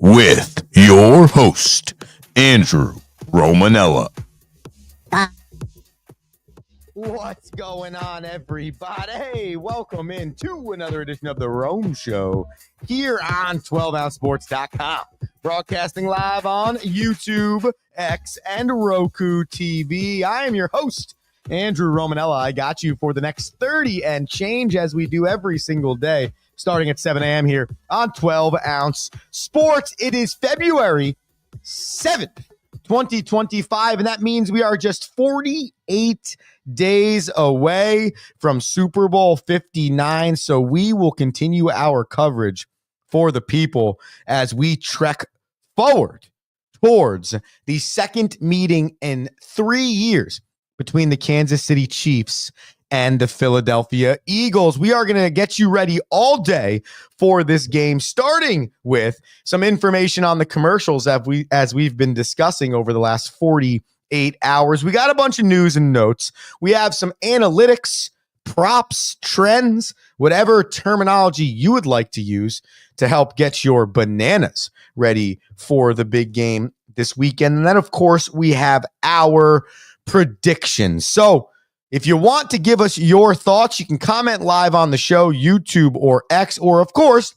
with your host, Andrew Romanella. What's going on, everybody? Welcome into another edition of The Rome Show here on 12ouncesports.com. Broadcasting live on YouTube, X, and Roku TV. I am your host, Andrew Romanella. I got you for the next 30 and change, as we do every single day, starting at 7 a.m. here on 12 Ounce Sports. It is February 7th, 2025, and that means we are just 48 days away from Super Bowl 59. So we will continue our coverage for the people as we trek forward towards the second meeting in 3 years between the Kansas City Chiefs and the Philadelphia Eagles. We are going to get you ready all day for this game, starting with some information on the commercials as we've been discussing over the last 48 hours. We got a bunch of news and notes. We have some analytics, props, trends, whatever terminology you would like to use to help get your bananas ready for the big game this weekend. And then, of course, we have our predictions. So if you want to give us your thoughts, you can comment live on the show, YouTube or X, or of course,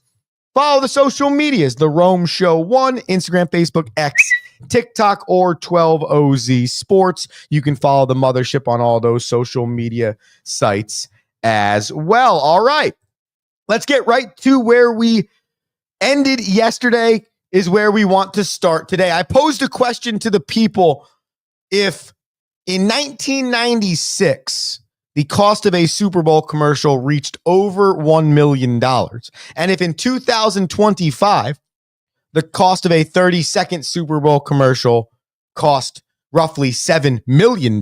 follow the social medias, The Rome Show 1, Instagram, Facebook, X, TikTok, or 12OZ Sports. You can follow the mothership on all those social media sites as well. All right, let's get right to where we ended yesterday is where we want to start today. I posed a question to the people. If in 1996, the cost of a Super Bowl commercial reached over $1 million, and if in 2025, the cost of a 30-second Super Bowl commercial cost roughly $7 million,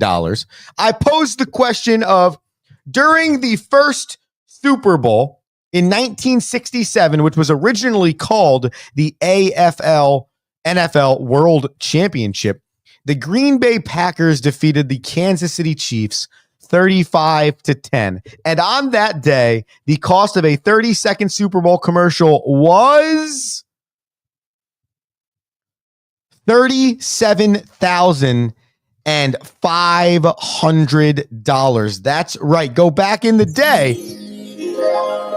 I posed the question of, during the first Super Bowl in 1967, which was originally called the AFL NFL World Championship, the Green Bay Packers defeated the Kansas City Chiefs 35-10. And on that day, the cost of a 30-second Super Bowl commercial was $37,500. That's right. Go back in the day,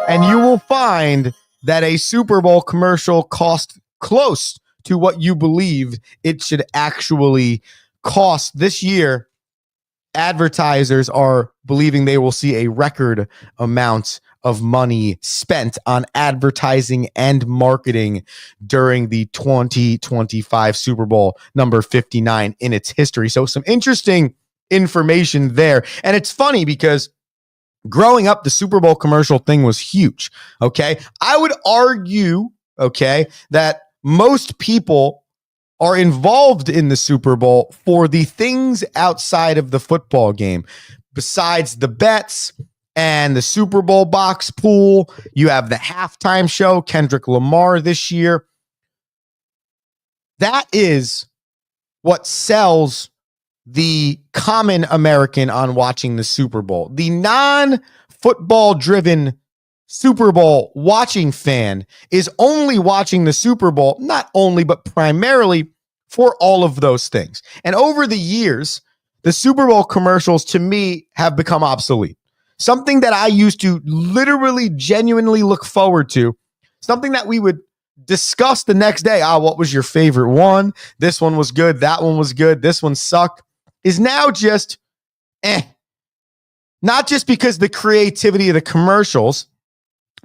and you will find that a Super Bowl commercial cost close to what you believe it should actually cost. This year, advertisers are believing they will see a record amount of money spent on advertising and marketing during the 2025 Super Bowl number 59 in its history. So some interesting information there. And it's funny because growing up, the Super Bowl commercial thing was huge. Okay. I would argue, that most people are involved in the Super Bowl for the things outside of the football game. Besides the bets and the Super Bowl box pool, you have the halftime show, Kendrick Lamar this year. That is what sells the common American on watching the Super Bowl. The non-football driven Super Bowl watching fan is only watching the Super Bowl, not only, but primarily for all of those things. And over the years, the Super Bowl commercials to me have become obsolete. Something that I used to literally genuinely look forward to, something that we would discuss the next day. What was your favorite one? This one was good. That one was good. This one sucked. Is now just Not just because the creativity of the commercials,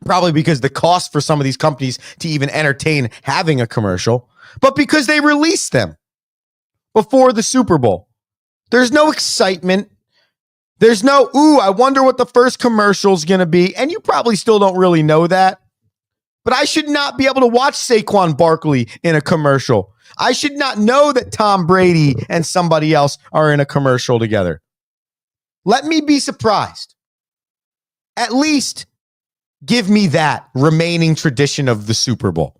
probably because the cost for some of these companies to even entertain having a commercial, but because they released them before the Super Bowl. There's no excitement. There's no, I wonder what the first commercial is going to be. And you probably still don't really know that. But I should not be able to watch Saquon Barkley in a commercial. I should not know that Tom Brady and somebody else are in a commercial together. Let me be surprised. At least give me that remaining tradition of the Super Bowl.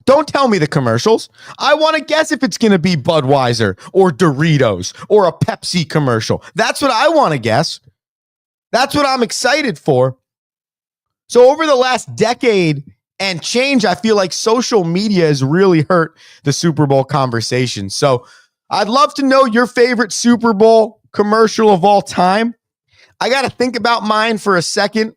Don't tell me the commercials. I want to guess if it's going to be Budweiser or Doritos or a Pepsi commercial. That's what I want to guess. That's what I'm excited for. So over the last decade and change. I feel like social media has really hurt the Super Bowl conversation. So I'd love to know your favorite Super Bowl commercial of all time. I got to think about mine for a second.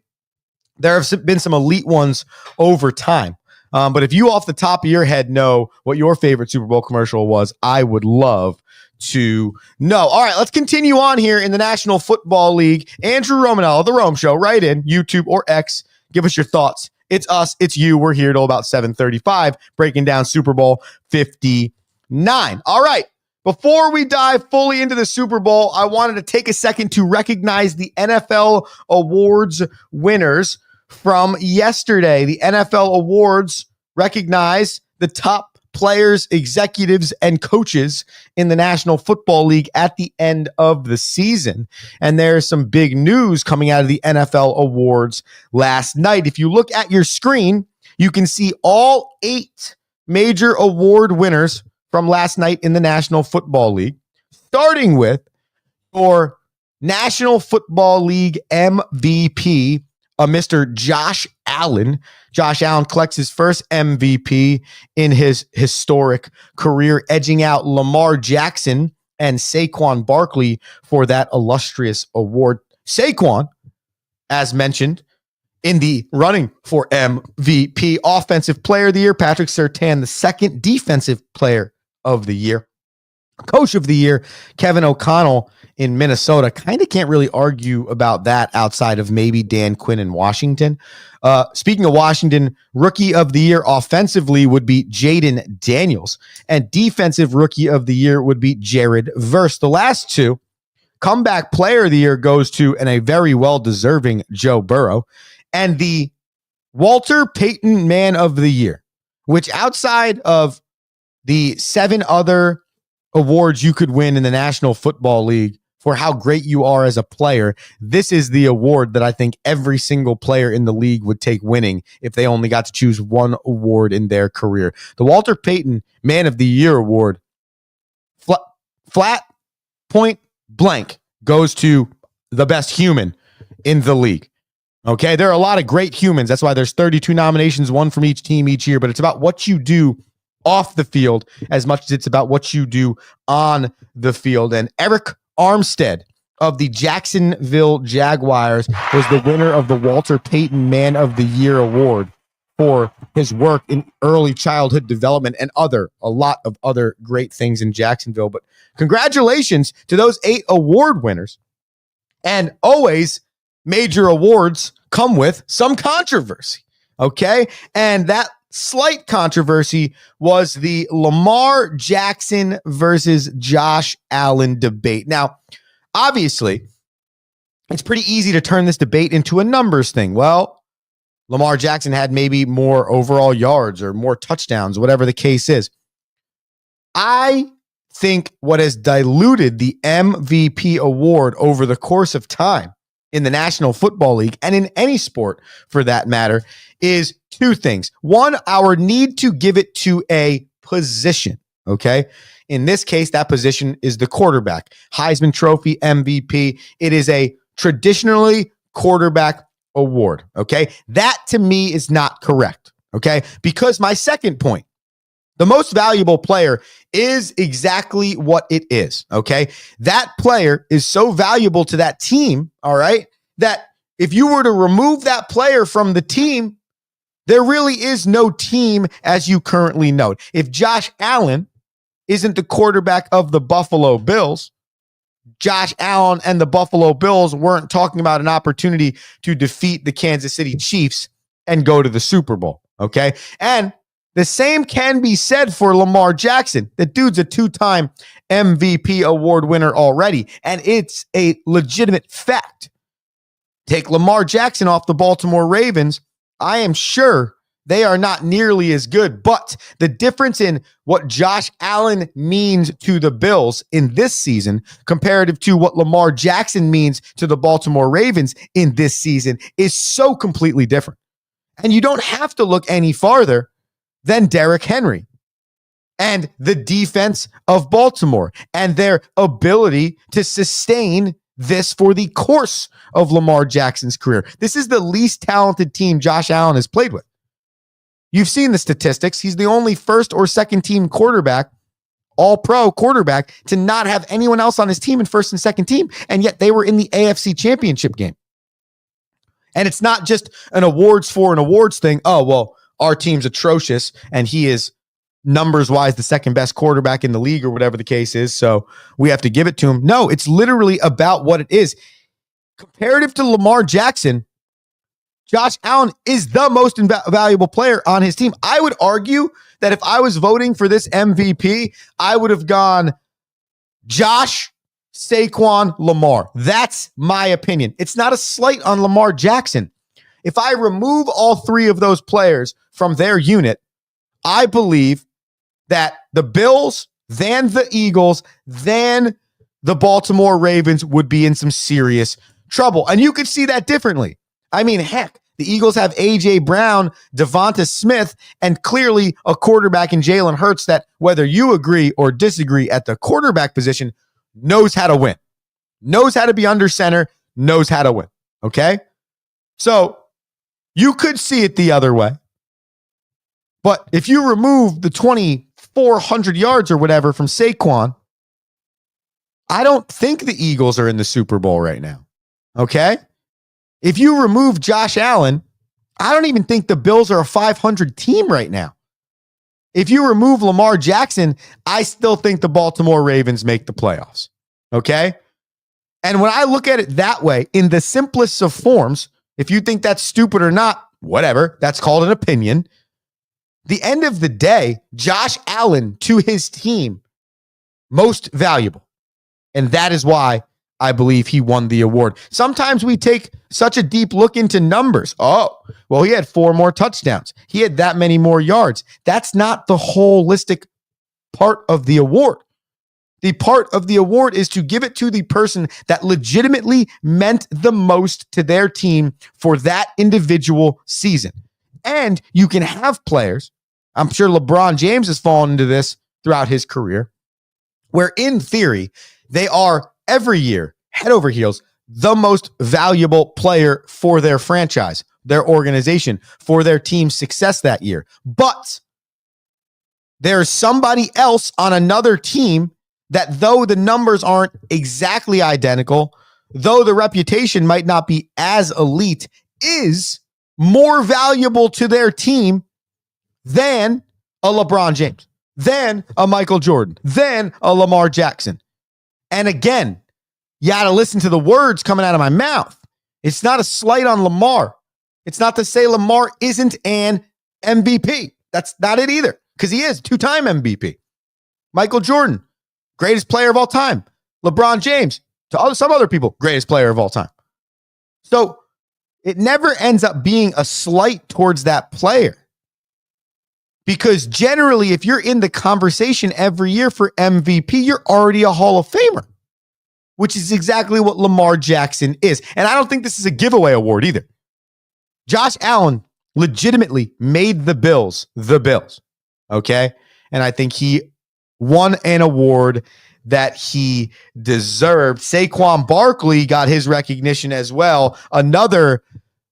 There have been some elite ones over time. But if you off the top of your head know what your favorite Super Bowl commercial was, I would love to know. All right, let's continue on here in the National Football League. Andrew Romanella, The Rome Show, right in YouTube or X. Give us your thoughts. It's us. It's you. We're here till about 7:35 breaking down Super Bowl 59. All right. Before we dive fully into the Super Bowl, I wanted to take a second to recognize the NFL awards winners from yesterday. The NFL awards recognize the top players, executives, and coaches in the National Football League at the end of the season. And there's some big news coming out of the NFL awards last night. If you look at your screen, you can see all 8 major award winners from last night in the National Football League, starting with your National Football League MVP, Mr. Josh Allen. Josh Allen collects his first MVP in his historic career, edging out Lamar Jackson and Saquon Barkley for that illustrious award. Saquon, as mentioned, in the running for MVP, Offensive Player of the Year, Patrick Surtain, the second Defensive Player of the Year. Coach of the Year, Kevin O'Connell in Minnesota. Kind of can't really argue about that outside of maybe Dan Quinn in Washington. Speaking of Washington, Rookie of the Year offensively would be Jaden Daniels, and Defensive Rookie of the Year would be Jared Verse. The last two, Comeback Player of the Year goes to, and a very well-deserving Joe Burrow, and the Walter Payton Man of the Year, which outside of the 7 other awards you could win in the National Football League for how great you are as a player, this is the award that I think every single player in the league would take winning if they only got to choose one award in their career. The Walter Payton Man of the Year award, flat point blank, goes to the best human in the league. Okay, there are a lot of great humans. That's why there's 32 nominations, one from each team each year, but it's about what you do off the field as much as it's about what you do on the field. And Eric Armstead of the Jacksonville Jaguars was the winner of the Walter Payton Man of the Year award for his work in early childhood development and a lot of other great things in Jacksonville. But congratulations to those 8 award winners. And always major awards come with some controversy. Okay. And that slight controversy was the Lamar Jackson versus Josh Allen debate. Now, obviously, it's pretty easy to turn this debate into a numbers thing. Well, Lamar Jackson had maybe more overall yards or more touchdowns, whatever the case is. I think what has diluted the MVP award over the course of time in the National Football League and in any sport for that matter is 2 things. One, our need to give it to a position, okay? In this case, that position is the quarterback. Heisman Trophy, MVP. It is a traditionally quarterback award, okay? That to me is not correct, okay? Because my second point, the most valuable player is exactly what it is, okay? That player is so valuable to that team, all right, that if you were to remove that player from the team, there really is no team as you currently know. If Josh Allen isn't the quarterback of the Buffalo Bills, Josh Allen and the Buffalo Bills weren't talking about an opportunity to defeat the Kansas City Chiefs and go to the Super Bowl, okay? And the same can be said for Lamar Jackson. The dude's a 2-time MVP award winner already, and it's a legitimate fact. Take Lamar Jackson off the Baltimore Ravens, I am sure they are not nearly as good, but the difference in what Josh Allen means to the Bills in this season comparative to what Lamar Jackson means to the Baltimore Ravens in this season is so completely different. And you don't have to look any farther than Derrick Henry and the defense of Baltimore and their ability to sustain this for the course of Lamar Jackson's career. This is the least talented team Josh Allen has played with. You've seen the statistics. He's the only first or second team quarterback, all-pro quarterback, to not have anyone else on his team in first and second team. And yet they were in the AFC Championship game. And it's not just an awards for an awards thing. Oh, well, our team's atrocious and he is numbers-wise the second best quarterback in the league or whatever the case is, so we have to give it to him. No, it's literally about what it is. Comparative to Lamar Jackson, Josh Allen is the most valuable player on his team. I would argue that if I was voting for this MVP, I would have gone Josh, Saquon, Lamar. That's my opinion. It's not a slight on Lamar Jackson. If I remove all three of those players from their unit, I believe that the Bills, then the Eagles, then the Baltimore Ravens would be in some serious trouble. And you could see that differently. I mean, heck, the Eagles have A.J. Brown, Devonta Smith, and clearly a quarterback in Jalen Hurts that, whether you agree or disagree at the quarterback position, knows how to win, knows how to be under center, knows how to win. Okay? So you could see it the other way. But if you remove the 2,400 yards or whatever from Saquon, I don't think the Eagles are in the Super Bowl right now. Okay? If you remove Josh Allen, I don't even think the Bills are a 500 team right now. If you remove Lamar Jackson, I still think the Baltimore Ravens make the playoffs. Okay? And when I look at it that way, in the simplest of forms, if you think that's stupid or not, whatever, that's called an opinion. The end of the day, Josh Allen to his team, most valuable. And that is why I believe he won the award. Sometimes we take such a deep look into numbers. Oh, well, he had 4 more touchdowns. He had that many more yards. That's not the holistic part of the award. The part of the award is to give it to the person that legitimately meant the most to their team for that individual season. And you can have players, I'm sure LeBron James has fallen into this throughout his career, where in theory, they are every year, head over heels, the most valuable player for their franchise, their organization, for their team's success that year. But there's somebody else on another team that, though the numbers aren't exactly identical, though the reputation might not be as elite, is more valuable to their team than a LeBron James, than a Michael Jordan, than a Lamar Jackson. And again, you got to listen to the words coming out of my mouth. It's not a slight on Lamar. It's not to say Lamar isn't an MVP. That's not it either, because he is 2-time MVP. Michael Jordan, greatest player of all time. LeBron James, to some other people, greatest player of all time. So it never ends up being a slight towards that player. Because generally, if you're in the conversation every year for MVP, you're already a Hall of Famer, which is exactly what Lamar Jackson is. And I don't think this is a giveaway award either. Josh Allen legitimately made the Bills the Bills, okay? And I think he won an award that he deserved. Saquon Barkley got his recognition as well. Another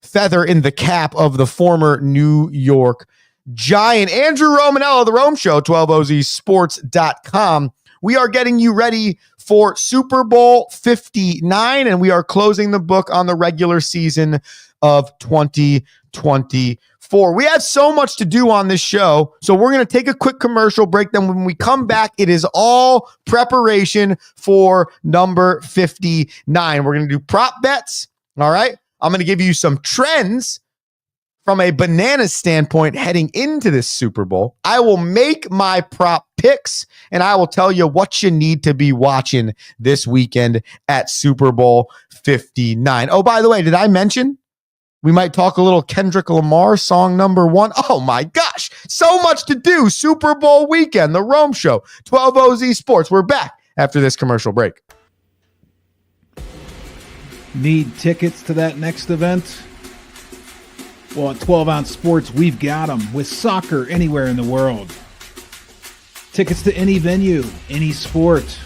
feather in the cap of the former New York Giant. Andrew Romanella, The Rome Show, 12ozsports.com. We are getting you ready for Super Bowl 59, and we are closing the book on the regular season of 2024. We have so much to do on this show, so we're going to take a quick commercial break. Then when we come back, it is all preparation for number 59. We're going to do prop bets, all right? I'm going to give you some trends from a banana standpoint heading into this Super Bowl. I will make my prop picks, and I will tell you what you need to be watching this weekend at Super Bowl 59. Oh, by the way, did I mention we might talk a little Kendrick Lamar, song number 1? Oh my gosh, so much to do. Super Bowl weekend, The Rome Show, 12OZ Sports. We're back after this commercial break. Need tickets to that next event? Well, at 12 Ounce Sports, we've got them with soccer anywhere in the world. Tickets to any venue, any sport.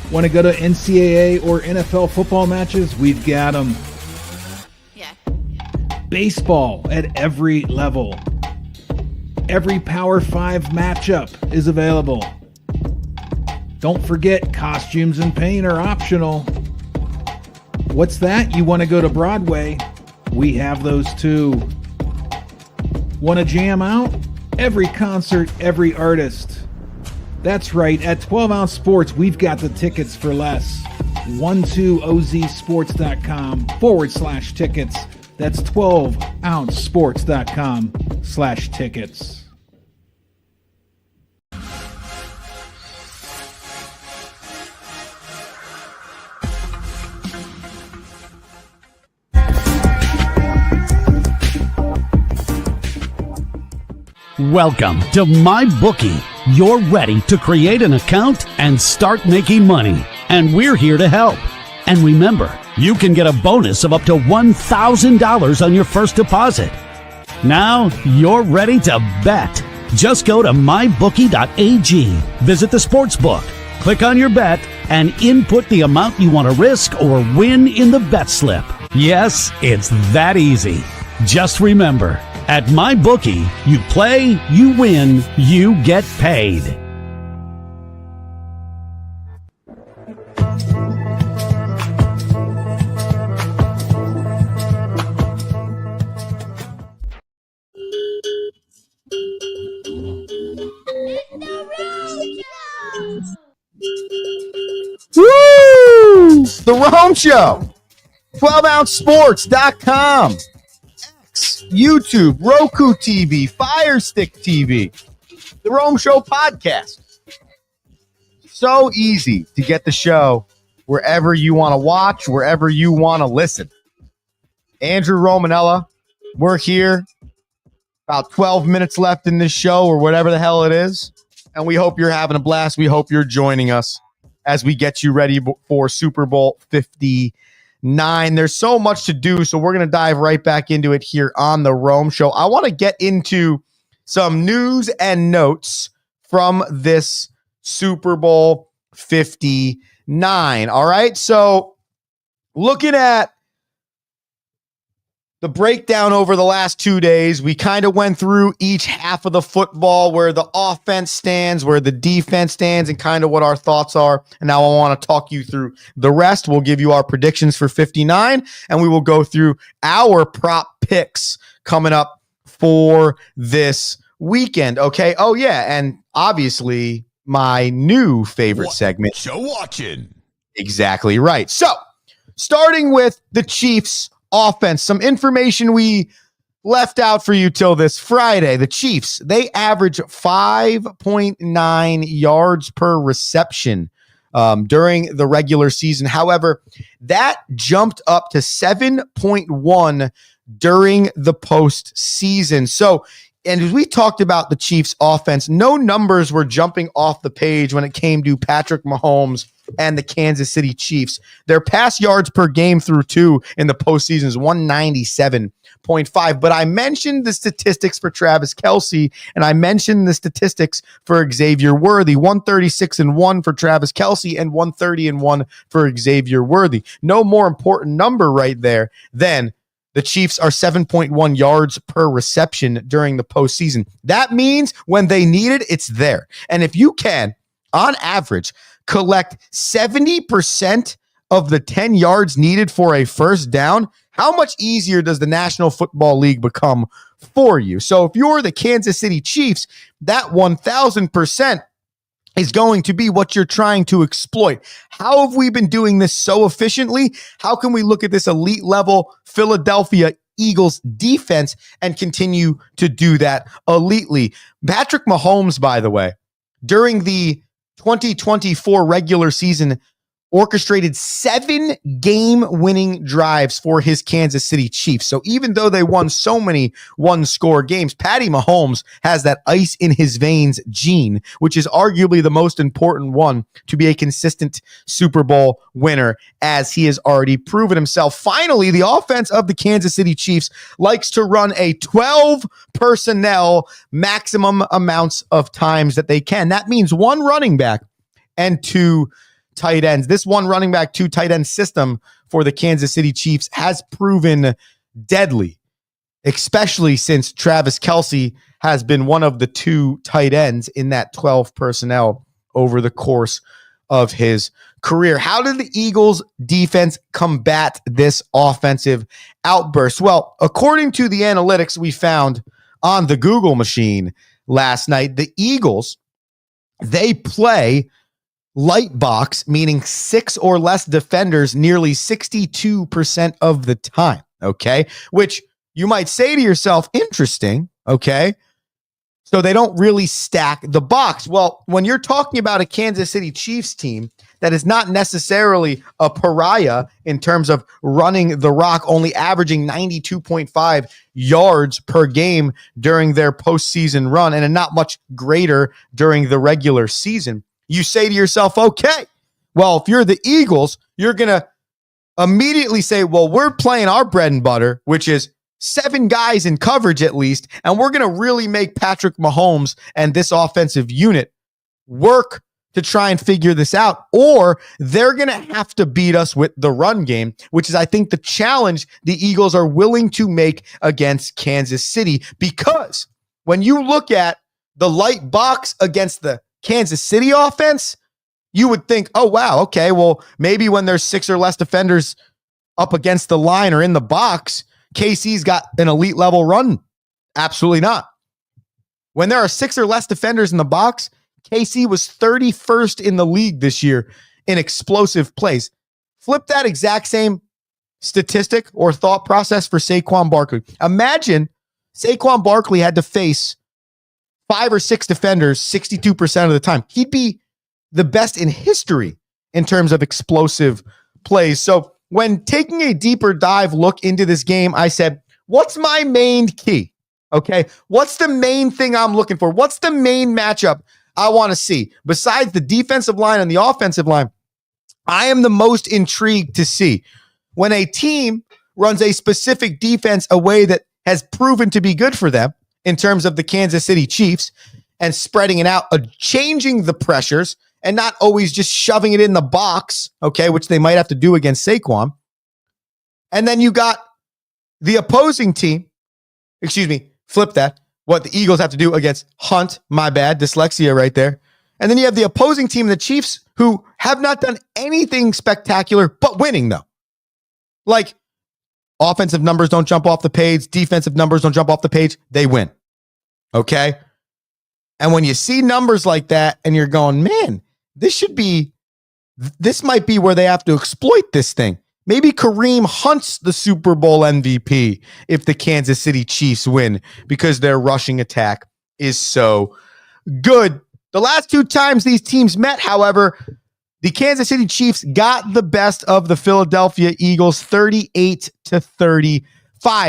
Want to go to NCAA or NFL football matches? We've got them. Yeah. baseball at every level. Every Power 5 matchup is available. Don't forget, costumes and paint are optional. What's that? You want to go to Broadway? We have those too. Want to jam out? Every concert, every artist. That's right, at 12 Ounce Sports, we've got the tickets for less. 12ozsports.com/tickets. That's 12ouncesports.com/tickets. Welcome to MyBookie. You're ready to create an account and start making money, and we're here to help. And remember, you can get a bonus of up to $1,000 on your first deposit. Now you're ready to bet. Just go to mybookie.ag, visit the sportsbook, click on your bet, and input the amount you want to risk or win in the bet slip. Yes, it's that easy. Just remember, at MyBookie, you play, you win, you get paid. Woo! The Rome Show. 12ouncesports.com. YouTube, Roku TV, Fire Stick TV, The Rome Show podcast. So easy to get the show wherever you want to watch, wherever you want to listen. Andrew Romanella, we're here. About 12 minutes left in this show or whatever the hell it is. And we hope you're having a blast. We hope you're joining us as we get you ready for Super Bowl 59. There's so much to do, so we're going to dive right back into it here on the Rome Show. I want to get into some news and notes from this Super Bowl 59. All right, so looking at the breakdown over the last 2 days, we kind of went through each half of the football, where the offense stands, where the defense stands, and kind of what our thoughts are. And now I want to talk you through the rest. We'll give you our predictions for 59, and we will go through our prop picks coming up for this weekend. Okay. Oh, yeah. And obviously, my new favorite segment. Show watching. Exactly right. So, starting with the Chiefs offense, some information we left out for you till this Friday. The Chiefs, they average 5.9 yards per reception during the regular season. However, that jumped up to 7.1 during the postseason. So, and as we talked about the Chiefs offense, no numbers were jumping off the page when it came to Patrick Mahomes and the Kansas City Chiefs. Their pass yards per game through two in the postseason is 197.5. But I mentioned the statistics for Travis Kelce, and I mentioned the statistics for Xavier Worthy. 136-1 for Travis Kelce and 130-1 for Xavier Worthy. No more important number right there than the Chiefs are 7.1 yards per reception during the postseason. That means when they need it, it's there. And if you can, on average, collect 70% of the 10 yards needed for a first down, how much easier does the National Football League become for you? So if you're the Kansas City Chiefs, that 1,000% is going to be what you're trying to exploit. How have we been doing this so efficiently? How can we look at this elite level Philadelphia Eagles defense and continue to do that elitely? Patrick Mahomes, by the way, during the 2024 regular season, orchestrated 7 game-winning drives for his Kansas City Chiefs. So even though they won so many one-score games, Patty Mahomes has that ice in his veins gene, which is arguably the most important one to be a consistent Super Bowl winner, as he has already proven himself. Finally, the offense of the Kansas City Chiefs likes to run a 12 personnel maximum amounts of times that they can. That means 1 running back and 2 tight ends. This 1 running back, 2 tight end system for the Kansas City Chiefs has proven deadly especially since Travis Kelce has been one of the two tight ends in that 12 personnel over the course of his career. How did the Eagles defense combat this offensive outburst? Well, according to the analytics we found on the Google machine last night, the Eagles, they play light box, meaning 6 or less defenders nearly 62% of the time, okay? Which you might say to yourself, interesting, okay? So they don't really stack the box. Well, when you're talking about a Kansas City Chiefs team that is not necessarily a pariah in terms of running the rock, only averaging 92.5 yards per game during their postseason run and not much greater during the regular season, you say to yourself, okay, well, if you're the Eagles, you're going to immediately say, well, we're playing our bread and butter, which is 7 guys in coverage at least, and we're going to really make Patrick Mahomes and this offensive unit work to try and figure this out, or they're going to have to beat us with the run game, which is, I think, the challenge the Eagles are willing to make against Kansas City. Because when you look at the light box against the Kansas City offense, you would think, oh, wow, okay, well, maybe when there's 6 or less defenders up against the line or in the box, KC's got an elite level run. Absolutely not. When there are 6 or less defenders in the box, KC was 31st in the league this year in explosive plays. Flip that exact same statistic or thought process for Saquon Barkley. Imagine Saquon Barkley had to face 5 or 6 defenders 62% of the time. He'd be the best in history in terms of explosive plays. So when taking a deeper dive look into this game, I said, what's my main key? Okay. What's the main thing I'm looking for? What's the main matchup I want to see? Besides the defensive line and the offensive line, I am the most intrigued to see when a team runs a specific defense a way that has proven to be good for them in terms of the Kansas City Chiefs and spreading it out, changing the pressures, and not always just shoving it in the box, okay, which they might have to do against Saquon. And then you got the opposing team, flip that, what the Eagles have to do against Hunt, my bad, dyslexia right there. And then you have the opposing team, the Chiefs, who have not done anything spectacular, but winning though. Like, offensive numbers don't jump off the page, defensive numbers don't jump off the page, they win, okay? And when you see numbers like that and you're going, man, this might be where they have to exploit this thing. Maybe Kareem Hunt's the Super Bowl MVP if the Kansas City Chiefs win because their rushing attack is so good. The last 2 times these teams met, however, the Kansas City Chiefs got the best of the Philadelphia Eagles 38-35.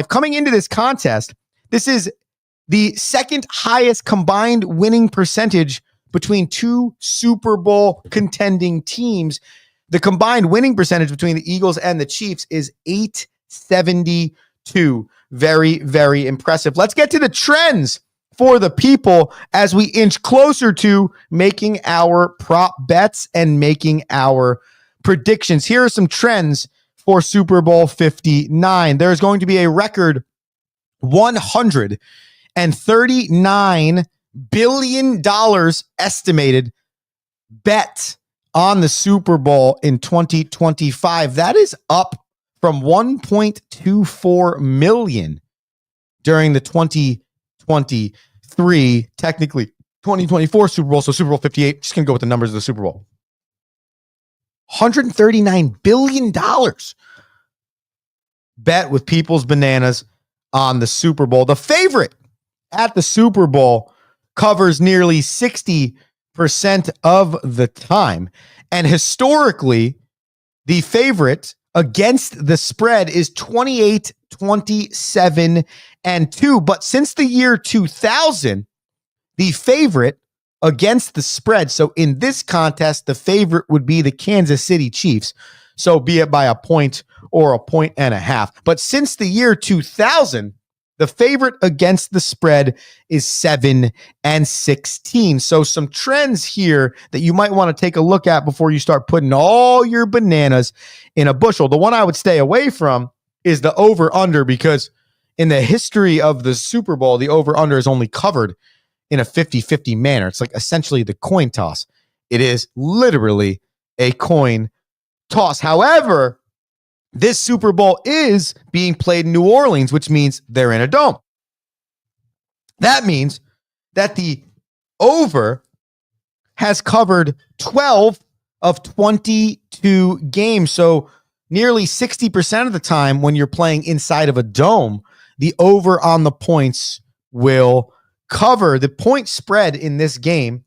Coming into this contest, this is the second highest combined winning percentage between 2 Super Bowl contending teams. The combined winning percentage between the Eagles and the Chiefs is .872. Very, very impressive. Let's get to the trends for the people as we inch closer to making our prop bets and making our predictions. Here are some trends for Super Bowl 59. There's going to be a record 139 billion dollars estimated bet on the Super Bowl in 2025. That is up from 1.24 million during the 2023, technically 2024 Super Bowl. So Super Bowl 58, just gonna go with the numbers of the Super Bowl. $139 billion bet with people's bananas on the Super Bowl. The favorite at the Super Bowl covers nearly 60% of the time. And historically, the favorite against the spread is 28, 27, and 2. But since the year 2000, the favorite against the spread, so in this contest, the favorite would be the Kansas City Chiefs. So be it by a point or a point and a half. But since the year 2000, the favorite against the spread is 7-16. So some trends here that you might want to take a look at before you start putting all your bananas in a bushel. The one I would stay away from is the over-under because in the history of the Super Bowl, the over-under is only covered in a 50-50 manner. It's like essentially the coin toss. It is literally a coin toss. However, this Super Bowl is being played in New Orleans, which means they're in a dome. That means that the over has covered 12 of 22 games. So nearly 60% of the time when you're playing inside of a dome, the over on the points will cover. The point spread in this game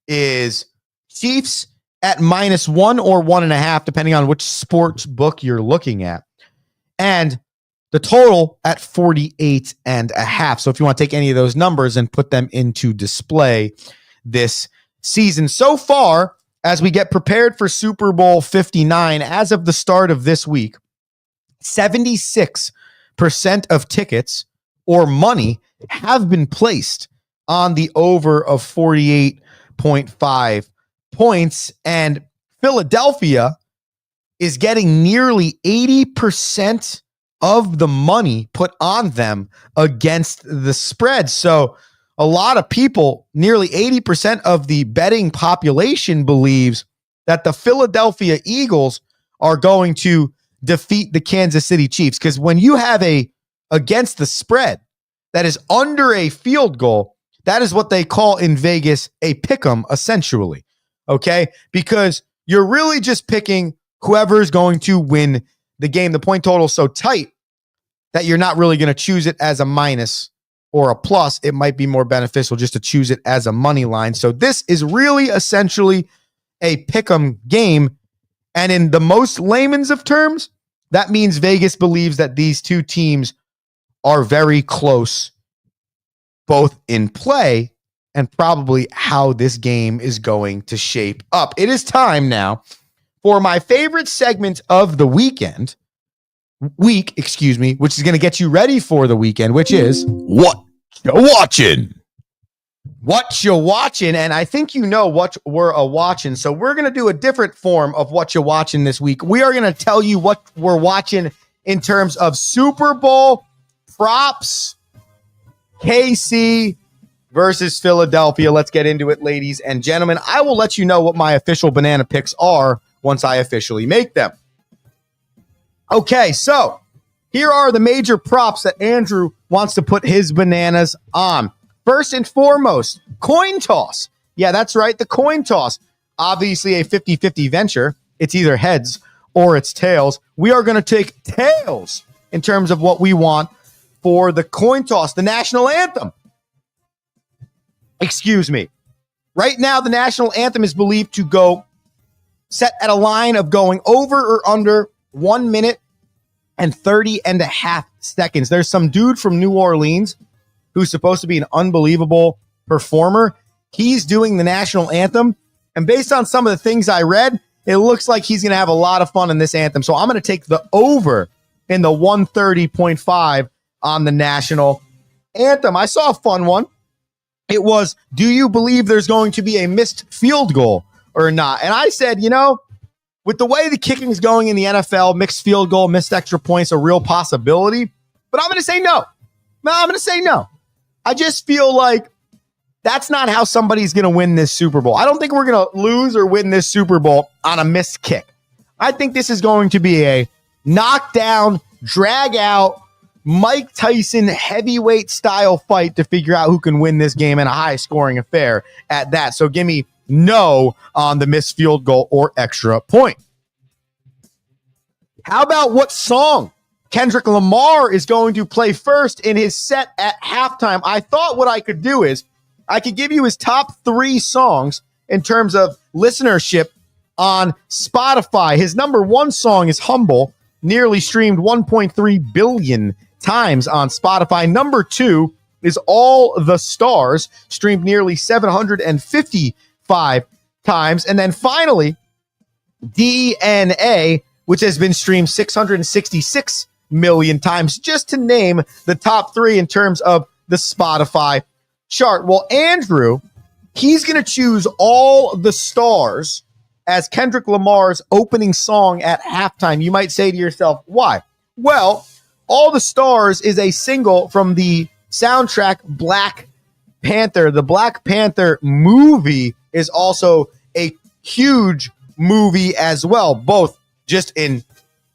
is Chiefs at -1 or 1.5, depending on which sports book you're looking at. And the total at 48.5. So if you want to take any of those numbers and put them into display this season. So far, as we get prepared for Super Bowl 59, as of the start of this week, 76% of tickets or money have been placed on the over of 48.5 points. And Philadelphia is getting nearly 80% of the money put on them against the spread. So a lot of people, nearly 80% of the betting population, believes that the Philadelphia Eagles are going to defeat the Kansas City Chiefs. Because when you have a against the spread that is under a field goal, that is what they call in Vegas a pick'em, essentially. Okay? Because you're really just picking whoever is going to win the game. The point total is so tight that you're not really going to choose it as a minus or a plus. It might be more beneficial just to choose it as a money line. So this is really essentially a pick'em game. And in the most layman's of terms, that means Vegas believes that these two teams are very close, both in play and probably how this game is going to shape up. It is time now for my favorite segment of the week, which is going to get you ready for the weekend, which is What you watching? What You Watching. And I think you know what we're watching. So we're going to do a different form of What You Watching this week. We are going to tell you what we're watching in terms of Super Bowl props, KC versus Philadelphia. Let's get into it, ladies and gentlemen. I will let you know what my official banana picks are once I officially make them. Okay, so here are the major props that Andrew wants to put his bananas on. First and foremost, coin toss. Yeah, that's right, the coin toss. Obviously a 50-50 venture. It's either heads or it's tails. We are going to take tails in terms of what we want for the coin toss. The national anthem. Right now, the national anthem is believed to go set at a line of going over or under 1 minute and 30.5 seconds. There's some dude from New Orleans who's supposed to be an unbelievable performer. He's doing the national anthem. And based on some of the things I read, it looks like he's going to have a lot of fun in this anthem. So I'm going to take the over in the 130.5 on the national anthem. I saw a fun one. It was, do you believe there's going to be a missed field goal or not? And I said, with the way the kicking is going in the NFL, mixed field goal, missed extra points, a real possibility. But I'm going to say no. I just feel like that's not how somebody's going to win this Super Bowl. I don't think we're going to lose or win this Super Bowl on a missed kick. I think this is going to be a knockdown, drag out, Mike Tyson heavyweight style fight to figure out who can win this game in a high scoring affair at that. So give me no on the missed field goal or extra point. How about what song Kendrick Lamar is going to play first in his set at halftime? I thought what I could do is I could give you his top 3 songs in terms of listenership on Spotify. His number 1 song is Humble, nearly streamed 1.3 billion times on Spotify. Number 2 is All the Stars, streamed nearly 755 times. And then finally, DNA, which has been streamed 666 million times, just to name the top 3 in terms of the Spotify chart. Well, Andrew, he's going to choose All the Stars as Kendrick Lamar's opening song at halftime. You might say to yourself, why? Well, All the Stars is a single from the soundtrack Black Panther. The Black Panther movie is also a huge movie as well, both just in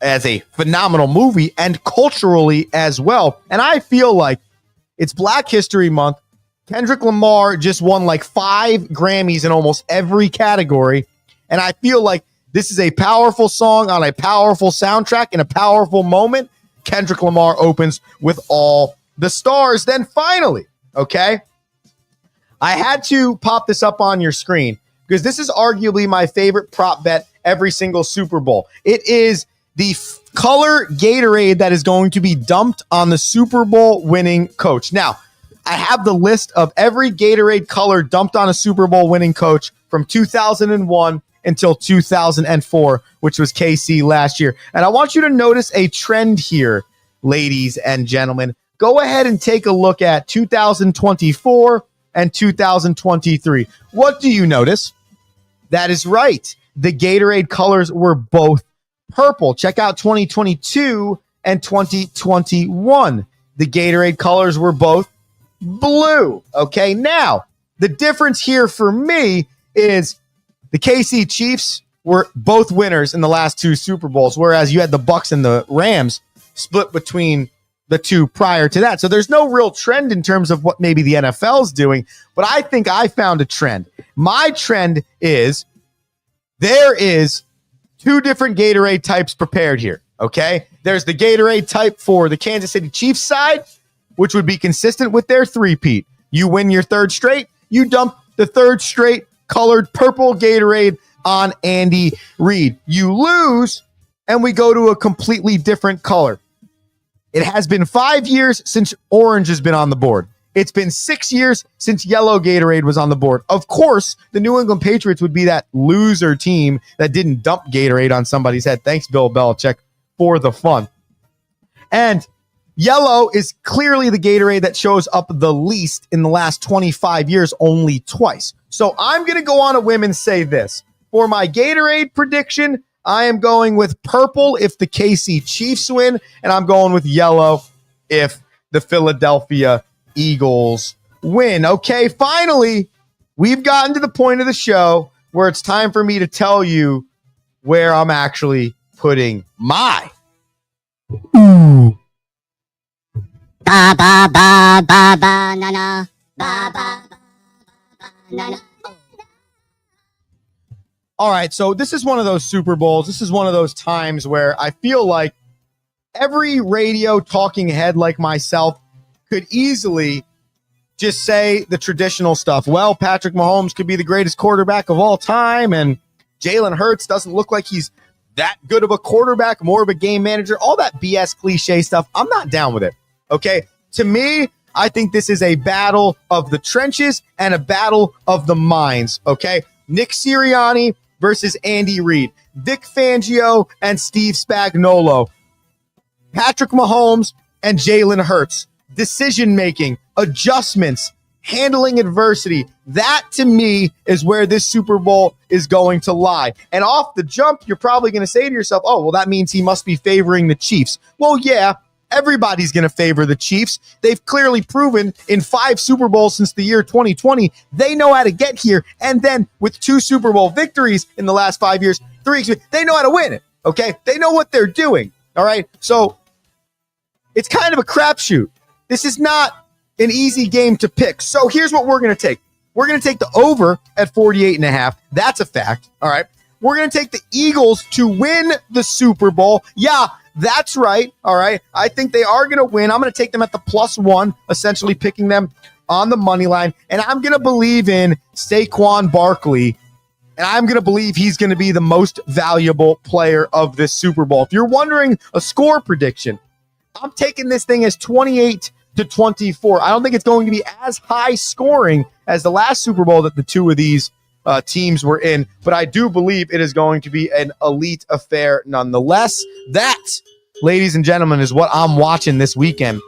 as a phenomenal movie and culturally as well. And I feel like it's Black History Month. Kendrick Lamar just won like 5 Grammys in almost every category. And I feel like this is a powerful song on a powerful soundtrack in a powerful moment. Kendrick Lamar opens with All the Stars. Then finally, okay, I had to pop this up on your screen because this is arguably my favorite prop bet every single Super Bowl. It is the color Gatorade that is going to be dumped on the Super Bowl winning coach. Now, I have the list of every Gatorade color dumped on a Super Bowl winning coach from 2001 until 2004, which was KC last year. And I want you to notice a trend here, ladies and gentlemen. Go ahead and take a look at 2024 and 2023. What do you notice? That is right. The Gatorade colors were both purple. Check out 2022 and 2021. The Gatorade colors were both blue. Okay, now the difference here for me is the KC Chiefs were both winners in the last 2 Super Bowls, whereas you had the Bucs and the Rams split between the 2 prior to that. So there's no real trend in terms of what maybe the NFL is doing, but I think I found a trend. My trend is there is 2 different Gatorade types prepared here, okay? There's the Gatorade type for the Kansas City Chiefs side, which would be consistent with their three-peat. You win your 3rd straight, you dump the 3rd straight colored purple Gatorade on Andy Reid. You lose, and we go to a completely different color. It has been 5 years since orange has been on the board. It's been 6 years since yellow Gatorade was on the board. Of course, the New England Patriots would be that loser team that didn't dump Gatorade on somebody's head. Thanks, Bill Belichick, for the fun. And yellow is clearly the Gatorade that shows up the least in the last 25 years, only twice. So I'm going to go on a whim and say this. For my Gatorade prediction, I am going with purple if the KC Chiefs win, and I'm going with yellow if the Philadelphia Eagles win. Okay, finally, we've gotten to the point of the show where it's time for me to tell you where I'm actually putting my Ba ba ba ba ba na na ba ba ba na na. All right, so this is one of those Super Bowls. This is one of those times where I feel like every radio talking head like myself could easily just say the traditional stuff. Well, Patrick Mahomes could be the greatest quarterback of all time, and Jalen Hurts doesn't look like he's that good of a quarterback, more of a game manager, all that BS cliche stuff. I'm not down with it, okay? To me, I think this is a battle of the trenches and a battle of the minds, okay? Nick Sirianni versus Andy Reid, Vic Fangio and Steve Spagnuolo, Patrick Mahomes and Jalen Hurts, decision-making, adjustments, handling adversity. That, to me, is where this Super Bowl is going to lie. And off the jump, you're probably going to say to yourself, oh, well, that means he must be favoring the Chiefs. Well, yeah, everybody's going to favor the Chiefs. They've clearly proven in 5 Super Bowls since the year 2020, they know how to get here. And then with 2 Super Bowl victories in the last 5 years, 3, they know how to win it, okay? They know what they're doing, all right? So it's kind of a crapshoot. This is not an easy game to pick. So here's what we're going to take. We're going to take the over at 48.5. That's a fact, all right? We're going to take the Eagles to win the Super Bowl. Yeah, that's right, all right? I think they are going to win. I'm going to take them at the +1, essentially picking them on the money line. And I'm going to believe in Saquon Barkley, and I'm going to believe he's going to be the most valuable player of this Super Bowl. If you're wondering a score prediction, I'm taking this thing as 28-24. I don't think it's going to be as high scoring as the last Super Bowl that the 2 of these teams were in, but I do believe it is going to be an elite affair nonetheless. That, ladies and gentlemen, is what I'm watching this weekend.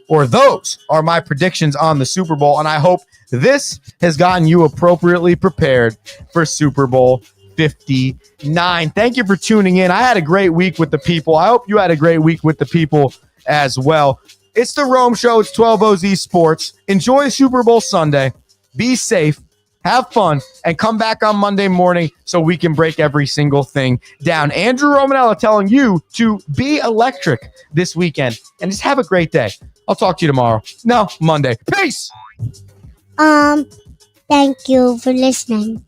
Those are my predictions on the Super Bowl, and I hope this has gotten you appropriately prepared for Super Bowl 59. Thank you for tuning in. I had a great week with the people. I hope you had a great week with the people as well. It's the Rome Show. It's 12 OZ Sports. Enjoy Super Bowl Sunday. Be safe. Have fun. And come back on Monday morning so we can break every single thing down. Andrew Romanella telling you to be electric this weekend. And just have a great day. I'll talk to you tomorrow. No, Monday. Peace. Thank you for listening.